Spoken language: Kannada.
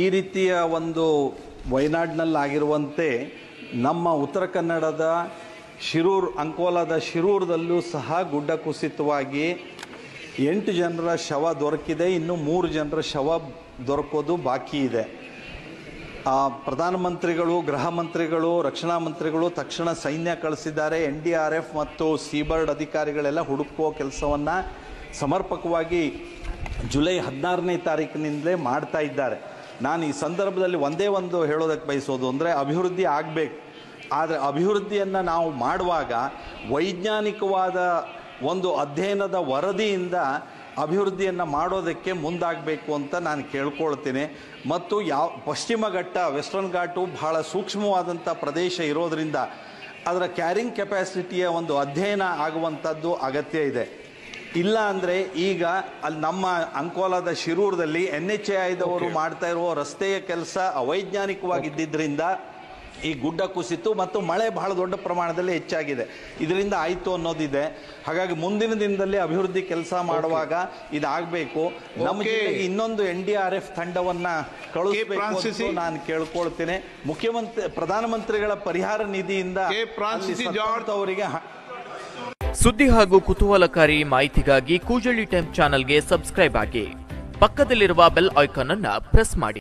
ಈ ರೀತಿಯ ಒಂದು ವಯನಾಡಿನಲ್ಲಾಗಿರುವಂತೆ ನಮ್ಮ ಉತ್ತರ ಕನ್ನಡದ ಅಂಕೋಲಾದ ಶಿರೂರದಲ್ಲೂ ಸಹ ಗುಡ್ಡ ಕುಸಿತವಾಗಿ 8 ಜನರ ಶವ ದೊರಕಿದೆ. ಇನ್ನು 3 ಜನರ ಶವ ದೊರಕೋದು ಬಾಕಿ ಇದೆ. ಪ್ರಧಾನಮಂತ್ರಿಗಳು, ಗೃಹ ಮಂತ್ರಿಗಳು, ರಕ್ಷಣಾ ಮಂತ್ರಿಗಳು ತಕ್ಷಣ ಸೈನ್ಯ ಕಳಿಸಿದ್ದಾರೆ. NDRF ಮತ್ತು ಸೀಬರ್ಡ್ ಅಧಿಕಾರಿಗಳೆಲ್ಲ ಹುಡುಕುವ ಕೆಲಸವನ್ನು ಸಮರ್ಪಕವಾಗಿ ಜುಲೈ 16ನೇ ತಾರೀಕಿನಿಂದಲೇ ಮಾಡ್ತಾ ಇದ್ದಾರೆ. ನಾನು ಈ ಸಂದರ್ಭದಲ್ಲಿ ಒಂದೇ ಒಂದು ಹೇಳೋದಕ್ಕೆ ಬಯಸೋದು ಅಂದರೆ ಅಭಿವೃದ್ಧಿ ಆಗಬೇಕು. ಆದರೆ ಅಭಿವೃದ್ಧಿಯನ್ನು ನಾವು ಮಾಡುವಾಗ ವೈಜ್ಞಾನಿಕವಾದ ಒಂದು ಅಧ್ಯಯನದ ವರದಿಯಿಂದ ಅಭಿವೃದ್ಧಿಯನ್ನು ಮಾಡೋದಕ್ಕೆ ಮುಂದಾಗಬೇಕು ಅಂತ ನಾನು ಕೇಳ್ಕೊಳ್ತೀನಿ. ಮತ್ತು ಪಶ್ಚಿಮ ಘಟ್ಟ, ವೆಸ್ಟರ್ನ್ ಘಾಟು ಬಹಳ ಸೂಕ್ಷ್ಮವಾದಂಥ ಪ್ರದೇಶ ಇರೋದರಿಂದ ಅದರ ಕ್ಯಾರಿಂಗ್ ಕೆಪಾಸಿಟಿಯ ಒಂದು ಅಧ್ಯಯನ ಆಗುವಂಥದ್ದು ಅಗತ್ಯ ಇದೆ. ಇಲ್ಲ ಅಂದರೆ ಈಗ ಅಲ್ಲಿ ನಮ್ಮ ಅಂಕೋಲಾದ ಶಿರೂರದಲ್ಲಿ NHAIದವರು ಮಾಡ್ತಾ ಇರುವ ರಸ್ತೆಯ ಕೆಲಸ ಅವೈಜ್ಞಾನಿಕವಾಗಿದ್ದರಿಂದ ಈ ಗುಡ್ಡ ಕುಸಿತು ಮತ್ತು ಮಳೆ ಬಹಳ ದೊಡ್ಡ ಪ್ರಮಾಣದಲ್ಲಿ ಹೆಚ್ಚಾಗಿದೆ. ಇದರಿಂದ ಆಯಿತು ಅನ್ನೋದಿದೆ. ಹಾಗಾಗಿ ಮುಂದಿನ ದಿನದಲ್ಲಿ ಅಭಿವೃದ್ಧಿ ಕೆಲಸ ಮಾಡುವಾಗ ಇದಾಗಬೇಕು. ನಮ್ಮ ಜಿಲ್ಲೆಗೆ ಇನ್ನೊಂದು NDRF ತಂಡವನ್ನು ಕಳುಹಿಸಬೇಕು ನಾನು ಕೇಳ್ಕೊಳ್ತೇನೆ. ಪ್ರಧಾನಮಂತ್ರಿಗಳ ಪರಿಹಾರ ನಿಧಿಯಿಂದ ಅವರಿಗೆ ಸುದ್ದಿ ಹಾಗೂ ಕುತೂಹಲಕಾರಿ ಮಾಹಿತಿಗಾಗಿ ಕೂಜಳ್ಳಿ ಟೈಮ್ ಚಾನೆಲ್ಗೆ ಸಬ್ಸ್ಕ್ರೈಬ್ ಆಗಿ, ಪಕ್ಕದಲ್ಲಿರುವ ಬೆಲ್ ಐಕಾನ್ ಅನ್ನು ಪ್ರೆಸ್ ಮಾಡಿ.